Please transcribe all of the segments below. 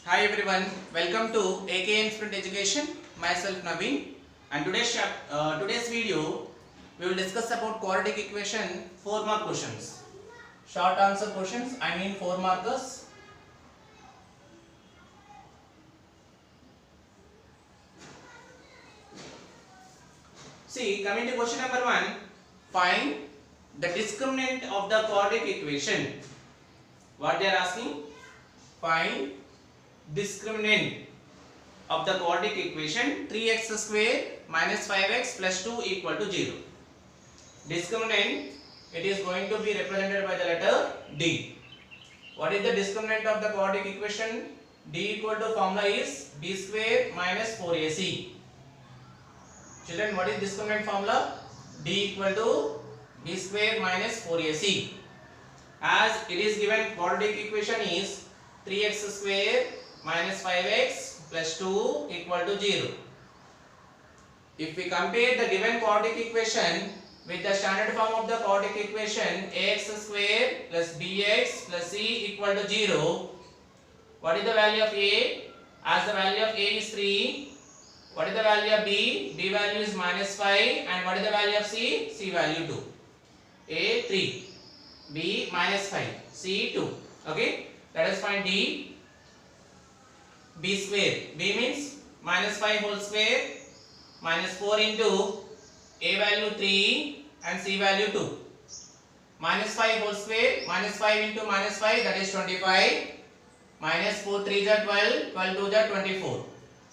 Hi everyone, welcome to AKN Sprint Education. Myself Naveen, and today's video we will discuss about quadratic equation 4-mark questions. Short answer questions, I mean 4 markers. See, coming to question number 1, find the discriminant of the quadratic equation. What they are asking? Find discriminant of the quadratic equation 3x square minus 5x plus 2 equal to 0. Discriminant, it is going to be represented by the letter D. What is the discriminant of the quadratic equation? D equal to formula is b square minus 4ac. Children, what is discriminant formula? D equal to b square minus 4ac. As it is given, quadratic equation is 3x square minus 5x plus 2 equal to 0. If we compare the given quadratic equation with the standard form of the quadratic equation ax square plus bx plus c equal to 0, what is the value of a? As the value of a is 3, what is the value of b? B value is minus 5, and what is the value of c? C value 2. A 3, b minus 5, c 2. Okay, let us find d. B square, b means minus 5 whole square minus 4 into a value 3 and c value 2. Minus 5 whole square, minus 5 into minus 5, that is 25, minus 4 3 is 12, 12 2 is 24.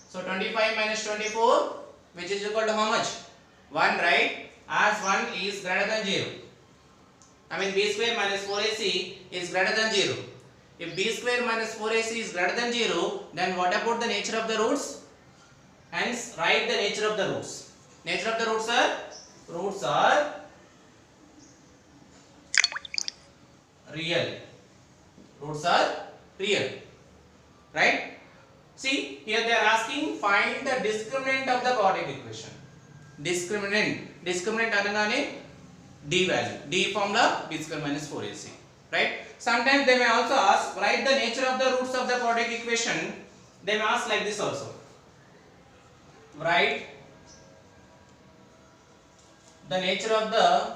So 25 minus 24, which is equal to how much? 1, right? As 1 is greater than 0. I mean b square minus 4ac is greater than 0. If b square minus 4ac is greater than 0, then what about the nature of the roots? Hence, write the nature of the roots. Nature of the roots are real. Roots are real. Right? See, here they are asking find the discriminant of the quadratic equation. Discriminant anagane d value. D formula b square minus 4ac. Right? Sometimes they may also ask write the nature of the roots of the quadratic equation. They may ask like this also. Write the nature of the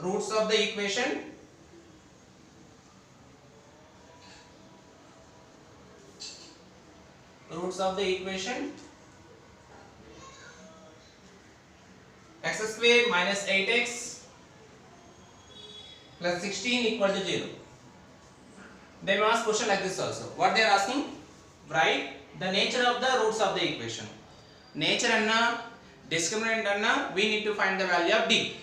roots of the equation. Roots of the equation x square minus 8x plus 16 equal to 0. They may ask question like this also. What they are asking? Write the nature of the roots of the equation. Nature anna, discriminant anna, we need to find the value of d.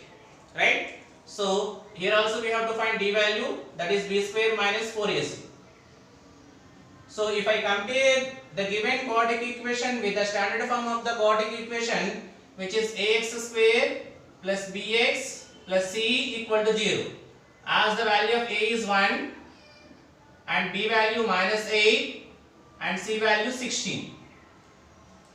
Right? So here also we have to find d value, that is b square minus 4ac. So if I compare the given quadratic equation with the standard form of the quadratic equation, which is ax square plus bx plus c equal to 0. As the value of a is 1 and b value minus 8 and c value 16.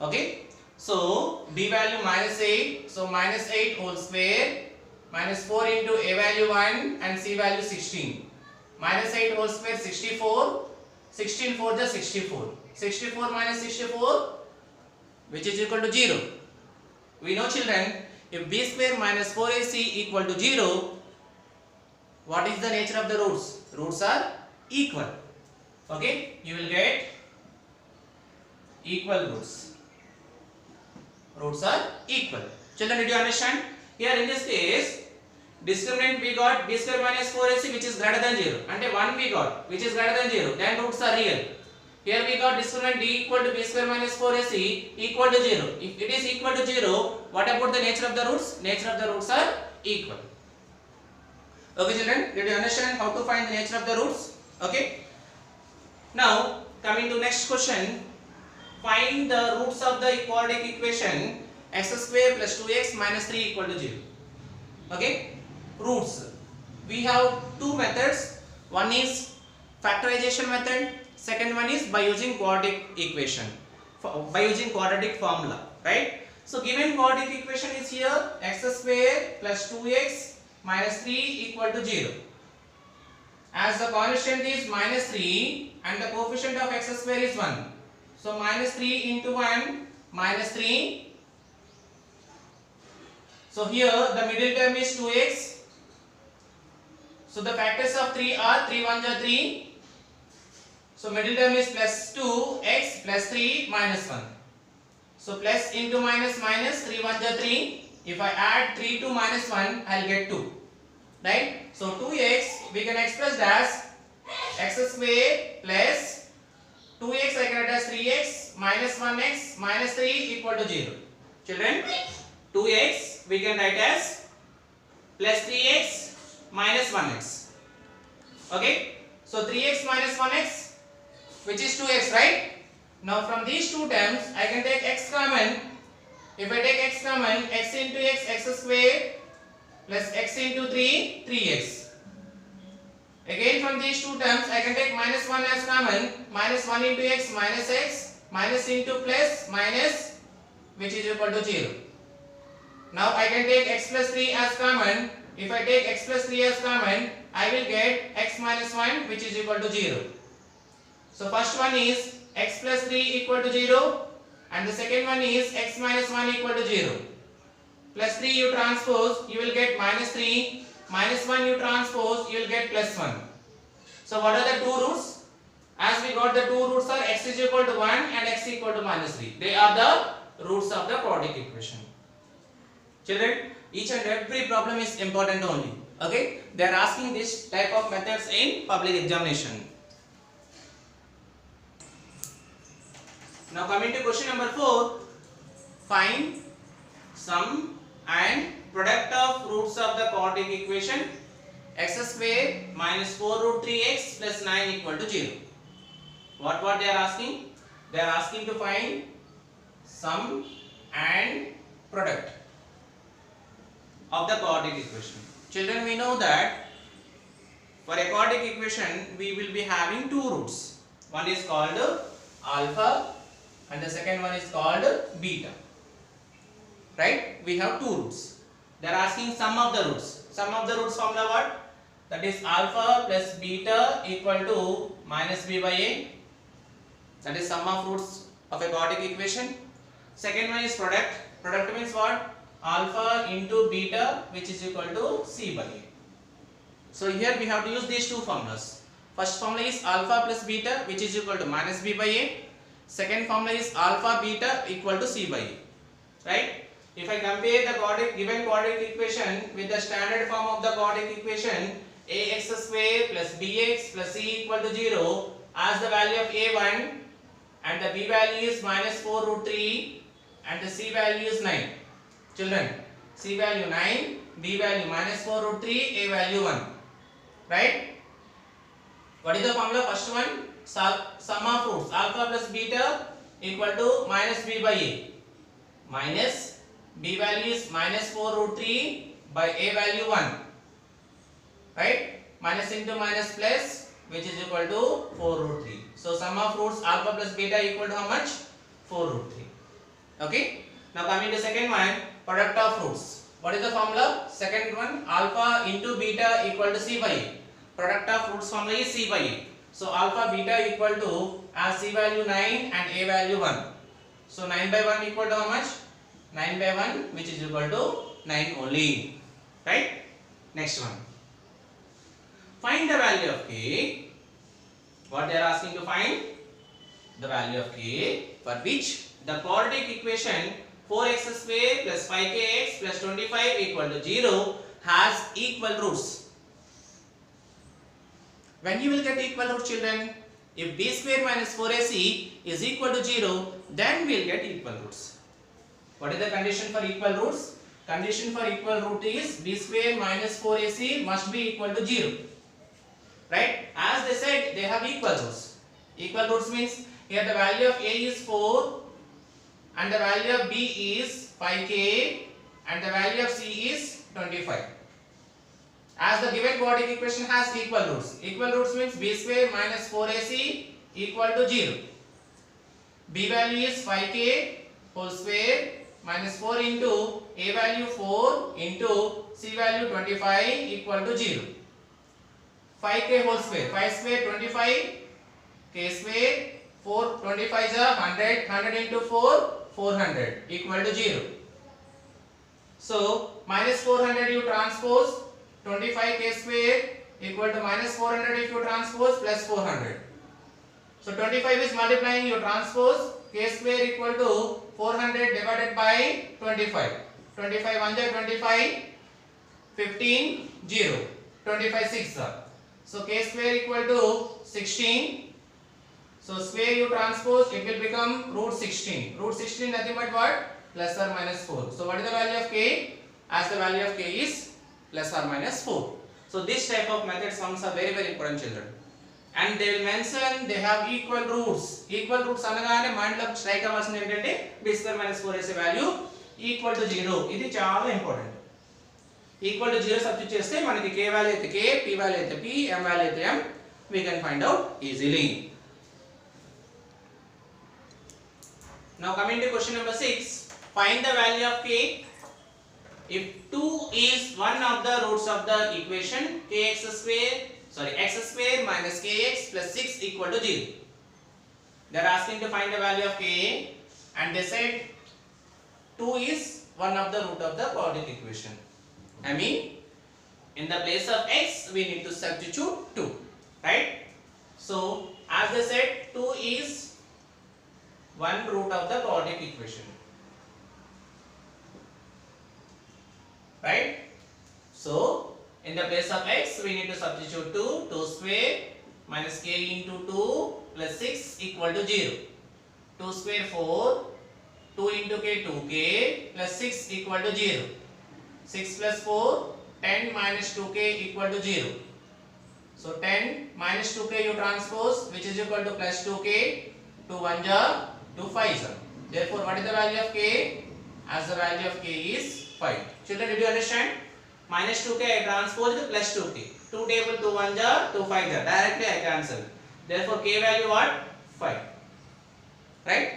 Okay. So b value minus 8. So minus 8 whole square minus 4 into a value 1 and c value 16. Minus 8 whole square 64. 16 4 is 64. 64 minus 64, which is equal to 0. We know, children, if b square minus 4ac equal to 0, what is the nature of the roots? Roots are equal. Okay, you will get equal roots. Roots are equal. Children, did you understand? Here in this case, discriminant we got b square minus 4ac which is greater than 0. And 1 we got which is greater than 0. Then roots are real. Here we got discriminant d equal to b square minus 4ac equal to 0. If it is equal to 0, what about the nature of the roots? Nature of the roots are equal. Okay, children, did you understand how to find the nature of the roots? Okay. Now, coming to next question. Find the roots of the quadratic equation x square plus 2x minus 3 equal to 0. Okay. Roots. We have two methods. One is factorization method. Second one is by using quadratic equation. By using quadratic formula. Right. So given quadratic equation is here x square plus 2x minus 3 equal to 0. as the constant is minus 3 and the coefficient of x square is 1. So minus 3 into 1 minus 3. So here the middle term is 2x. So the factors of 3 are 3 1 are 3. So middle term is plus 2x plus 3 minus 1. So plus into minus minus 3 1 are 3. If I add 3 to minus 1, I'll get 2. Right? So 2x we can express as x square plus 2x I can write as 3x minus 1x minus 3 equal to 0. Children, 2x we can write as plus 3x minus 1x. Okay? So 3x minus 1x, which is 2x, right? Now from these two terms I can take x common. If I take x common, x into x square plus x into 3, 3x. Again from these two terms I can take minus 1 as common, minus 1 into x, minus into plus, minus, which is equal to 0. Now I can take x plus 3 as common. If I take x plus 3 as common, I will get x minus 1, which is equal to 0. So first one is x plus 3 equal to 0 and the second one is x minus 1 equal to 0. Plus 3 you transpose, you will get minus 3. Minus 1 you transpose, you will get plus 1. So what are the two roots? As we got the two roots are x is equal to 1 and x equal to minus 3. They are the roots of the quadratic equation. Children, each and every problem is important only. Okay? They are asking this type of methods in public examination. Now coming to question number 4. Find sum and product of roots of the quadratic equation x square minus 4 root 3x plus 9 equal to 0. What they are asking? They are asking to find sum and product of the quadratic equation. Children, we know that for a quadratic equation we will be having two roots. One is called alpha and the second one is called beta. Right? We have two roots. They are asking sum of the roots. Sum of the roots formula what? That is alpha plus beta equal to minus b by a. That is sum of roots of a quadratic equation. Second one is product. Product means what? Alpha into beta, which is equal to c by a. So here we have to use these two formulas. First formula is alpha plus beta, which is equal to minus b by a. Second formula is alpha beta equal to c by a. Right? If I compare the given quadratic equation with the standard form of the quadratic equation, ax square plus bx plus c equal to 0, as the value of a1 and the b value is minus 4 root 3 and the c value is 9. Children, c value 9, b value minus 4 root 3, a value 1. Right? What is the formula? First one, sum of roots alpha plus beta equal to minus b by a. Minus b value is minus 4 root 3 by a value 1. Right? Minus into minus plus, which is equal to 4 root 3. So sum of roots alpha plus beta equal to how much? 4 root 3. Okay? Now coming to second one, product of roots. What is the formula? Second one, alpha into beta equal to c by a. Product of roots formula is c by a. So alpha beta equal to as c value 9 and a value 1. So 9 by 1 equal to how much? 9 by 1, which is equal to 9 only. Right? Next one. Find the value of k. What they are asking to find? The value of k for which the quadratic equation 4x square plus 5kx plus 25 equal to 0 has equal roots. When you will get equal roots, children? If b square minus 4ac is equal to 0, then we will get equal roots. What is the condition for equal roots? Condition for equal root is b square minus 4ac must be equal to 0. Right? As they said, they have equal roots. Equal roots means here the value of a is 4 and the value of b is 5k and the value of c is 25. As the given quadratic equation has equal roots. Equal roots means b square minus 4ac equal to 0. B value is 5k whole square minus 4 into a value 4 into c value 25 equal to 0. 5k whole square. 5 square 25 k square. 4 25 is 100. 100 into 4 400 equal to 0. So minus 400 you transpose 25k square equal to minus 400 if you transpose plus 400. So 25 is multiplying, you transpose k square equal to 400 divided by 25. 25 1 25, 15 0, 25 6. So k square equal to 16. So square you transpose, it will become root 16. Root 16 nothing but what? Plus or minus 4. So what is the value of k? As the value of k is plus or minus 4. So this type of method sums are very important, children. And they will mention they have equal roots. Equal roots అనగానే mind లో strike అవ్వాల్సింది ఏంటంటే b square minus 4 వేసే value equal to 0. ఇది చాలా important. Equal to 0 substitute చేస్తే మనకి k value అయితే k, p వాల్యూ అయితే p, m వాల్యూ అయితే m, we can find out easily. Now coming to question number 6, find the value of k if 2 is one of the roots of the equation x square minus kx plus 6 equal to 0. They are asking to find the value of k and they said 2 is one of the root of the quadratic equation. I mean in the place of x we need to substitute 2, right? So as they said 2 is one root of the quadratic equation, right? So in the place of x we need to substitute 2 square minus k into 2 plus 6 equal to 0. 2 square 4, 2 into k 2k plus 6 equal to 0. 6 plus 4, 10 minus 2k equal to 0. So 10 minus 2k you transpose, which is equal to plus 2k. 2 1 ja 2 5 ja. Therefore what is the value of k? As the value of k is 5. Children, did you understand? Minus 2k I transpose to plus 2k. 2 table 2 1 ja 2 5 ja. Directly I cancel. Therefore k value what? 5. Right?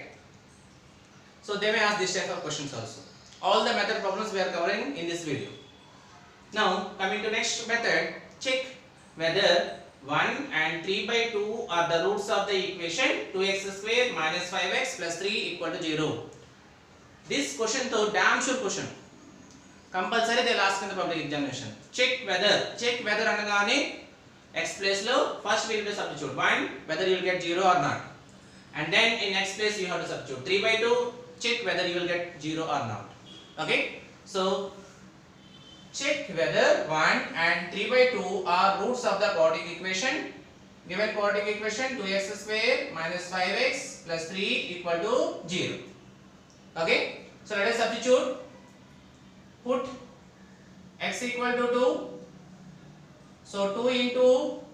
So they may ask this type of questions also. All the method problems we are covering in this video. Now coming to next method, check whether 1 and 3 by 2 are the roots of the equation 2x square minus 5x plus 3 equal to 0. This question to damn sure question. Compulsory they will ask in the public examination. Check whether అనగానే x place లో first we will substitute 1 whether you will get 0 or not, and then in next place you have to substitute 3 by 2, check whether you will get 0 or not. Okay, so check whether 1 and 3 by 2 are roots of the quadratic equation. Given quadratic equation 2x square minus 5x plus 3 equal to 0. Okay, so let us substitute. Put x equal to 2. So 2 into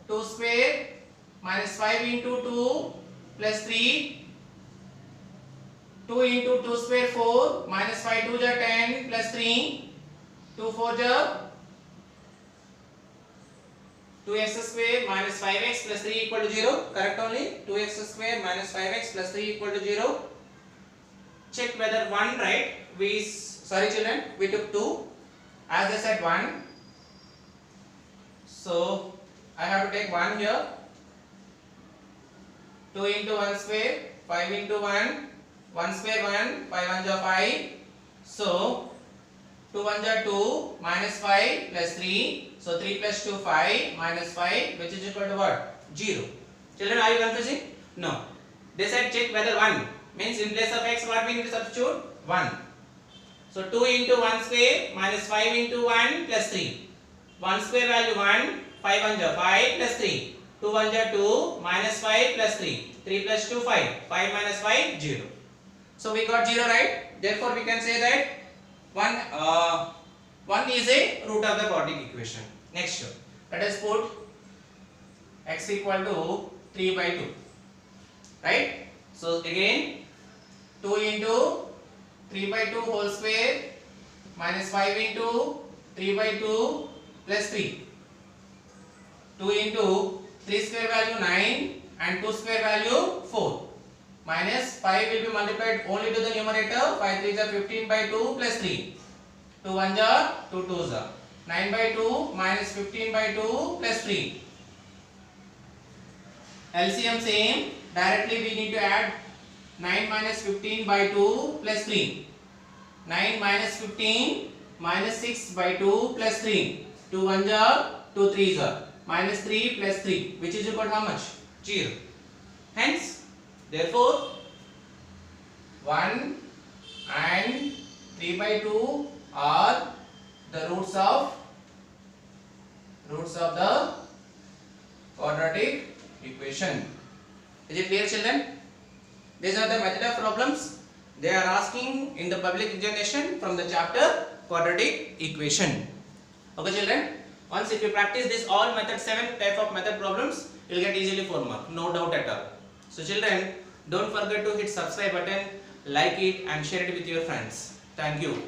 2 square minus 5 into 2 plus 3. 2 into 2 square 4 minus 5 2 ja 10 plus 3. 2 4 ja 2x square minus 5x plus 3 equal to 0. Correct only. 2x square minus 5x plus 3 equal to 0. Check whether 1, right? Sorry children, we took 2 as they said 1. So I have to take 1 here. 2 into 1 square, 5 into 1, 1 square 1, 5 1 ja 5. So 2 1 ja 2 minus 5 plus 3. So 3 plus 2 5 minus 5, which is equal to what? 0. Children, are you confusing? No. They said check whether 1 means in place of x what we need to substitute? 1. So 2 into 1 square minus 5 into 1 plus 3. 1 square value 1, 5 1 ja 5 plus 3. 2 1 ja 2 minus 5 plus 3. 3 plus 2 5. 5 minus 5 0. So we got 0, right? Therefore we can say that 1 is a root of the quadratic equation. Next, let us put x equal to 3 by 2. Right? So again 2 into 3 by 2 whole square minus 5 into 3 by 2 plus 3. 2 into 3 square value 9 and 2 square value 4. Minus 5 will be multiplied only to the numerator. 5 3 is 15 by 2 plus 3. 2 1 ja 2 2 ja. 9 by 2 minus 15 by 2 plus 3. LCM same. Directly we need to add 9 minus 15 by 2 plus 3. 9 minus 15 minus 6 by 2 plus 3. 2 1s are 2 3s are. Minus 3 plus 3, which is equal to how much? 0. Hence, therefore, 1 and 3 by 2 are the roots of the quadratic equation. Is it clear, children? These are the method of problems they are asking in the public examination from the chapter quadratic equation. Okay, children. Once if you practice this all method 7 type of method problems, you will get easily 4 marks, no doubt at all. So children, don't forget to hit subscribe button, like it and share it with your friends. Thank you.